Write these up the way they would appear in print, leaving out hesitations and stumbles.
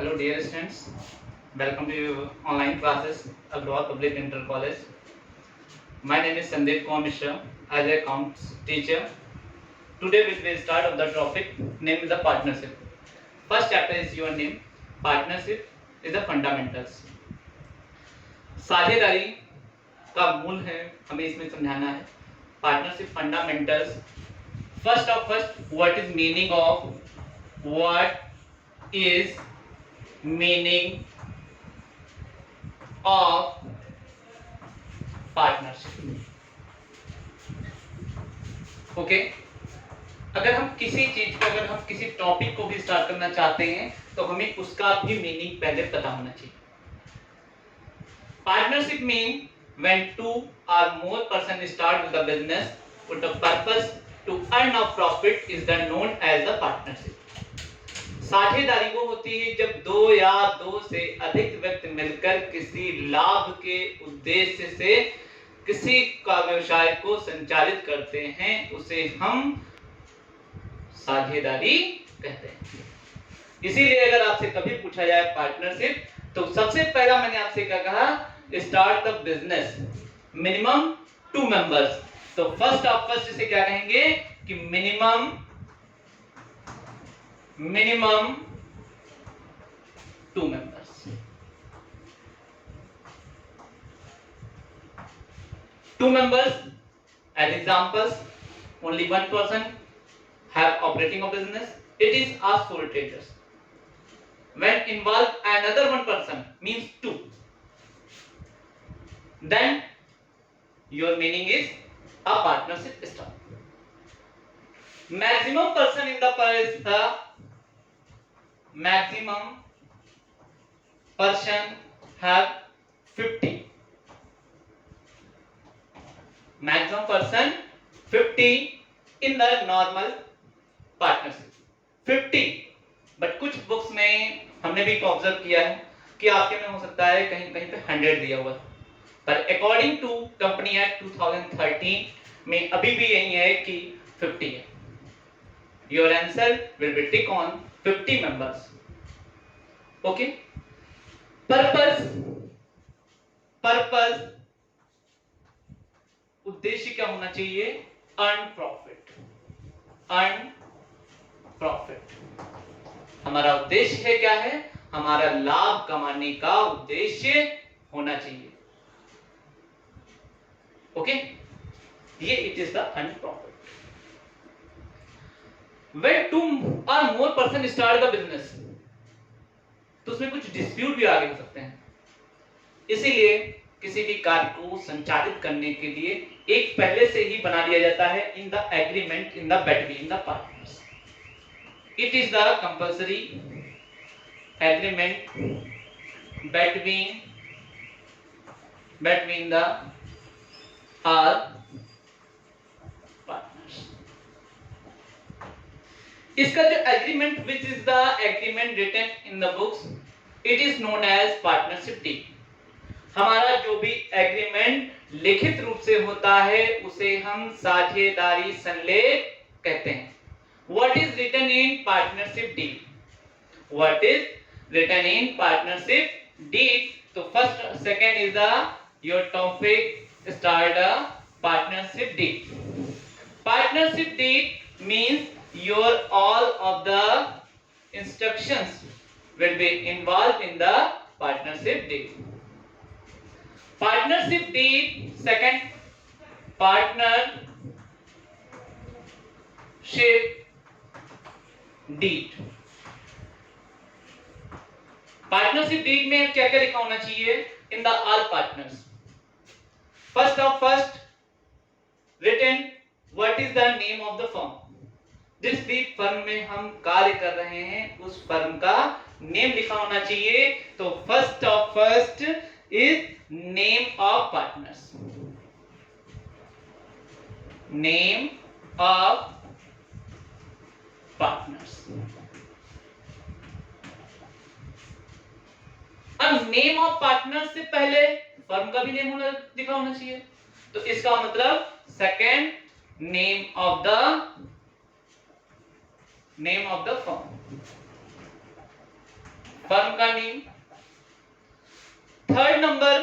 Hello dear students, welcome to your online classes Agroha Public Inter College. My name is Sandeep Kumar Mishra as a accounts teacher. Today we will start of the topic named the partnership. First chapter is your name. Partnership is the fundamentals. साझेदारी का मूल है, हमें इसमें समझाना है. Partnership fundamentals. First, what is meaning of partnership. Okay, अगर हम किसी चीज को, अगर हम किसी टॉपिक को भी स्टार्ट करना चाहते हैं तो हमें उसका भी मीनिंग पहले पता होना चाहिए. Partnership mean when two or more person start with the business with the purpose to earn a profit is the known as the partnership. साझेदारी वो होती है जब दो या दो से अधिक व्यक्ति मिलकर किसी लाभ के उद्देश्य से किसी का व्यवसाय को संचालित करते हैं, उसे हम साझेदारी कहते हैं. इसीलिए अगर आपसे कभी पूछा जाए पार्टनरशिप, तो सबसे पहला मैंने आपसे क्या कहा, start the business minimum 2 members. तो फर्स्ट इसे क्या कहेंगे कि minimum 2 members. 2 members as examples, only one person have operating a business, it is a sole traders. When involve another one person means 2, then your meaning is a partnership start. Maximum person in the is the maximum person have 50. Maximum person 50 in the normal partnership. 50. But कुछ books में हमने भी observe किया है कि आपके में हो सकता है कहीं कहीं पे 100 दिया हुआ, पर अकॉर्डिंग टू कंपनी एक्ट 2013 में अभी भी यही है कि 50 है. Your answer will be tick on 50 members. Okay. Purpose उद्देश्य क्या होना चाहिए, earn profit. हमारा उद्देश्य है क्या है, हमारा लाभ कमाने का उद्देश्य होना चाहिए. ओके, ये it is the earn profit. When 2 or more person start the business, तो उसमें कुछ डिस्प्यूट भी आगे हो सकते हैं. इसीलिए किसी भी कार्य को संचालित करने के लिए एक पहले से ही बना दिया जाता है in the agreement in the between the partners. It is the compulsory agreement between the all partners. इसका जो agreement which is the agreement written in the books, it is known as partnership deed. हमारा जो भी agreement लिखित रूप से होता है उसे हम साझेदारी संलेख कहते हैं. What is written in partnership deed? What is written in partnership deed? तो first second is the your topic, start the partnership deed. Partnership deed means your all of the instructions will be involved in the partnership deed. Partnership deed, second, partnership deed. Partnership deed में क्या क्या लिखा होना चाहिए, in the all partners. First written what is the name of the firm. जिस भी firm में हम कार्य कर रहे हैं उस फर्म का नेम लिखा होना चाहिए. तो first is name of partners. Name of partners. अब नेम ऑफ पार्टनर्स से पहले फर्म का भी नेम लिखा होना चाहिए. तो इसका मतलब second name of the firm. Firm का name. Third number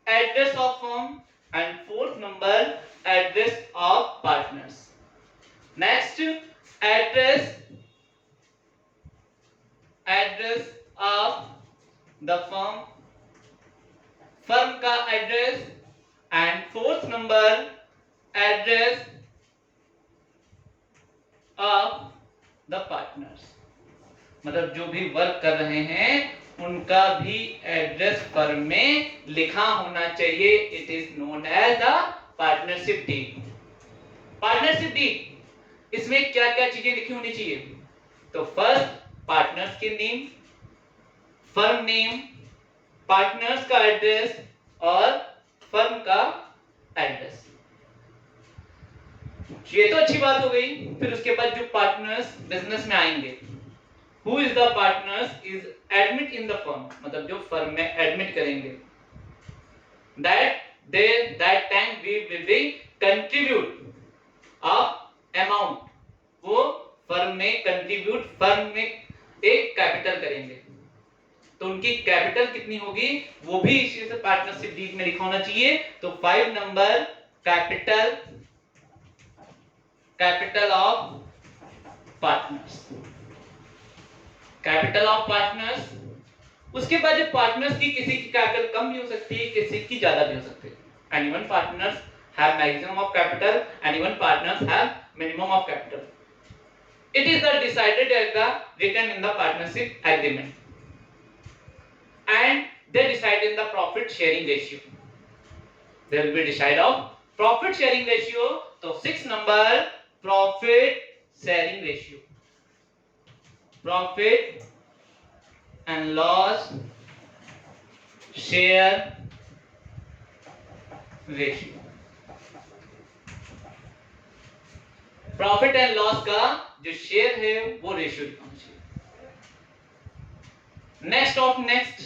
address of firm and fourth number address of partners. Next address of the firm, firm का address, and fourth number address of the partners. मतलब जो भी work कर रहे हैं उनका भी एड्रेस फर्म में लिखा होना चाहिए। It is known as the partnership deed. Partnership deed, इसमें क्या क्या चीजें लिखी होनी चाहिए? तो फर्स्ट पार्टनर्स के नेम, फर्म नेम, पार्टनर्स का एड्रेस और फर्म का एड्रेस। ये तो अच्छी बात हो गई। फिर उसके बाद जो पार्टनर्स बिजनेस में आएंगे, who is the partners is admit in the firm, मतलब जो फर्म में एडमिट करेंगे। That time we will be contribute of amount, वो फर्म में कंट्रीब्यूट, फर्म में एक कैपिटल करेंगे। तो उनकी कैपिटल कितनी होगी वो भी इसी से पार्टनरशिप डीड में लिखा होना चाहिए। तो 5 number capital of partners, capital of partners. उसके बाद जब पार्टनर्स की किसी की कैपिटल कम भी हो सकती है, किसी की ज्यादा भी हो सकती है। And even partners have maximum of capital and even partners have minimum of capital. It is decided as the written in the partnership agreement, and they decide in the profit sharing ratio. They will be decide of profit sharing ratio. तो 6 number profit sharing ratio, profit and loss share ratio। Profit and loss का जो share है वो ratio लिखना चाहिए। Next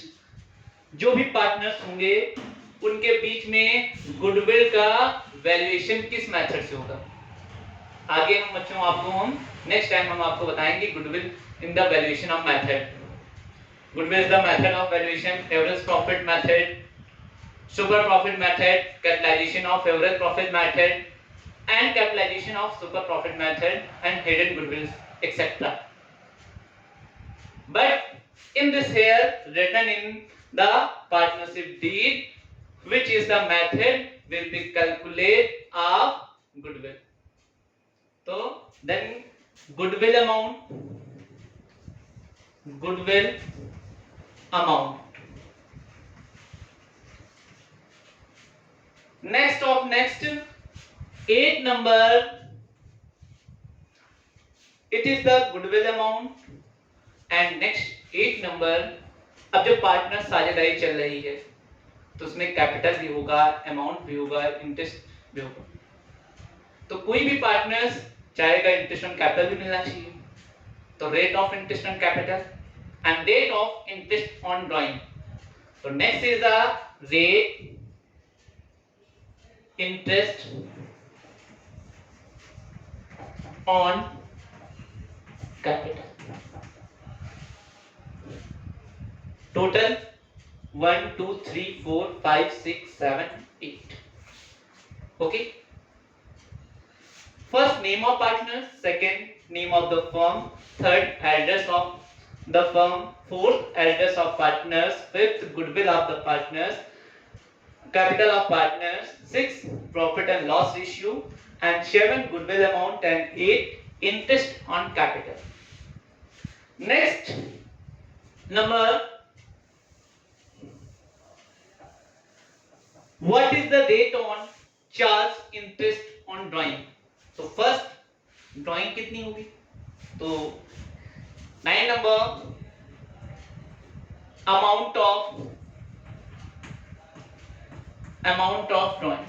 जो भी partners होंगे उनके बीच में गुडविल का वैल्यूएशन किस मेथड से होगा? आगे हम बच्चों हम नेक्स्ट टाइम हम आपको बताएंगे goodwill in the valuation of method. Goodwill is the method of valuation, average profit method, super profit method, capitalisation of average profit method and capitalization of super profit method and hidden goodwills, etc. But in this here written in the partnership deed, which is the method will be calculate of goodwill. So then goodwill amount, next 8 number, it is the goodwill amount and next 8 number। अब जब partner साझेदारी चल रही है तो उसमें capital भी होगा, अमाउंट भी होगा, इंटरेस्ट भी होगा। तो कोई भी पार्टनर्स चाहेगा इंटरेस्ट ऑन कैपिटल भी मिलना चाहिए, तो rate of interest on capital and rate of interest on drawing. तो next is the rate interest on capital। Total 1 2 3 4 5 6 7 8। Okay, first name of partners, second name of the firm, third address of the firm, fourth address of partners, fifth goodwill of the partners, capital of partners, 6 profit and loss ratio, and 7 goodwill amount, and 8 interest on capital। Next number, what is the rate on charge interest on drawing? तो first drawing कितनी होगी? तो 9 number amount of drawing,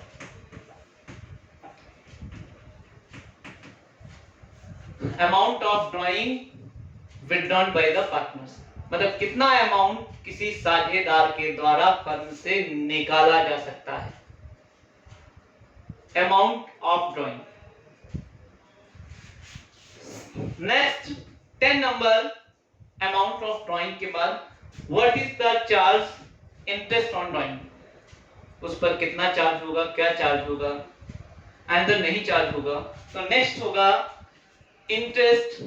amount of drawing withdrawn by the partners, मतलब कितना amount किसी साझेदार के द्वारा फर्म से निकाला जा सकता है। Amount of drawing. Next 10 number amount of drawing के बाद what is the charge interest on drawing, उस पर कितना चार्ज होगा, क्या चार्ज होगा, अंदर नहीं चार्ज होगा। तो नेक्स्ट होगा interest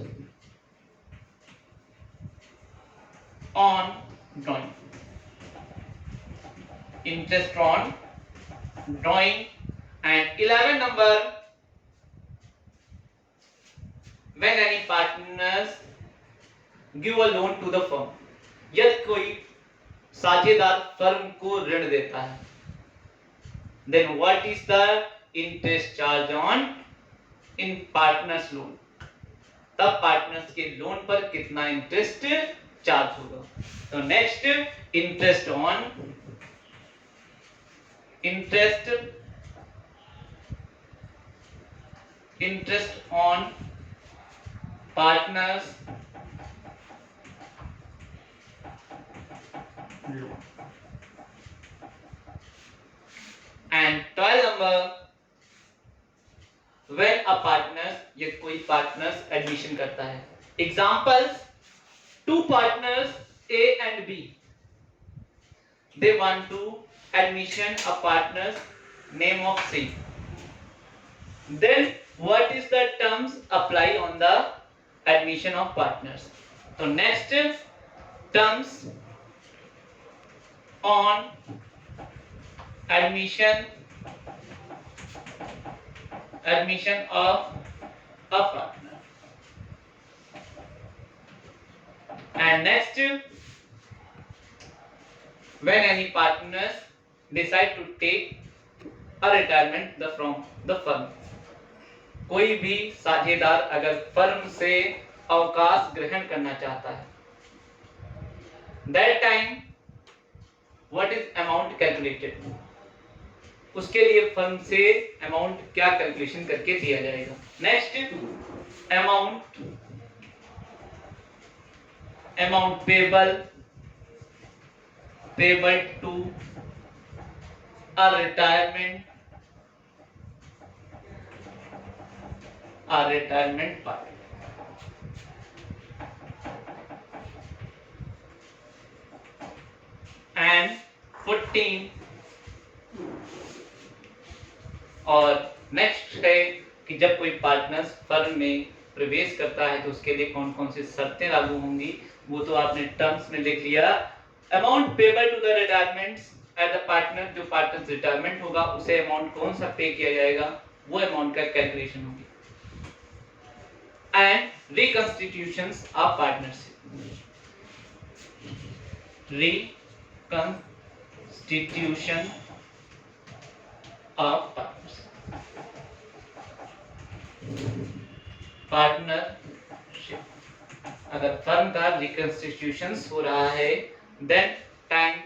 on drawing, interest on drawing. And 11 number, when any partners give a loan to the firm, यदि कोई साझेदार फर्म को ऋण देता है, then what is the interest charge on in partners loan, तब पार्टनर्स के लोन पर कितना इंटरेस्ट चार्ज होगा। तो next interest on partners loan। and 12 number, when a partners, ये कोई पार्टनर्स एडमिशन करता है। Examples, two partners A and B, they want to admission a partners name of C, then what is the terms apply on the admission of partners। तो next terms on admission of a partner। and next, when any partners decide to take a retirement from the firm, कोई भी साझेदार अगर firm से अवकाश ग्रहण करना चाहता है, that time what is amount calculated, उसके लिए फर्म से अमाउंट क्या कैलकुलेशन करके दिया जाएगा। Next amount payable to a retirement party। and 14 और नेक्स्ट है कि जब कोई पार्टनर्स फर्म में प्रवेश करता है तो उसके लिए कौन कौन सी शर्तें लागू होंगी, वो तो आपने टर्म्स में लिख लिया। Amount payable to the retirements at the partner, जो पार्टनर्स रिटायरमेंट होगा उसे अमाउंट कौन सा पे किया जाएगा, वो अमाउंट का कैलकुलेशन होगी। And reconstitutions of partnership, reconstitution of partnership, अगर फर्म का रिकंस्टिट्यूशन हो रहा है देन टाइम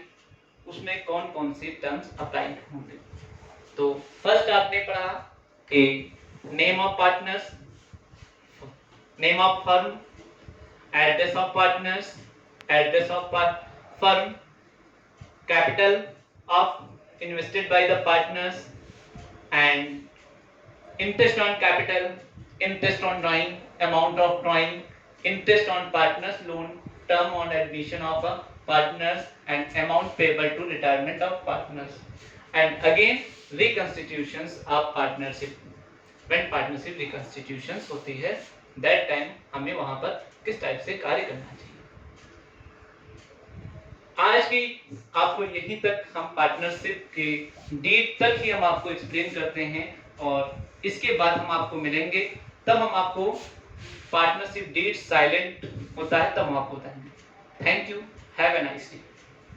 उसमें कौन कौन सी टर्म्स अप्लाई होंगे। तो फर्स्ट आपने पढ़ा कि name of partners, name of firm, address of partners, address of firm, capital of invested by the partners and interest on capital, interest on drawing, amount of drawing, interest on partners loan, term on admission of partners and amount payable to retirement of partners, and again reconstitutions of partnership, when partnership reconstitutions होती है that time हमें वहां पर किस type से कार्य करना चाहिए। आज की आपको यहीं तक हम पार्टनरशिप के डीप तक ही हम आपको एक्सप्लेन करते हैं, और इसके बाद हम आपको मिलेंगे तब हम आपको पार्टनरशिप डीड साइलेंट होता है तब हम आपको बताएंगे। Thank you, have a nice day.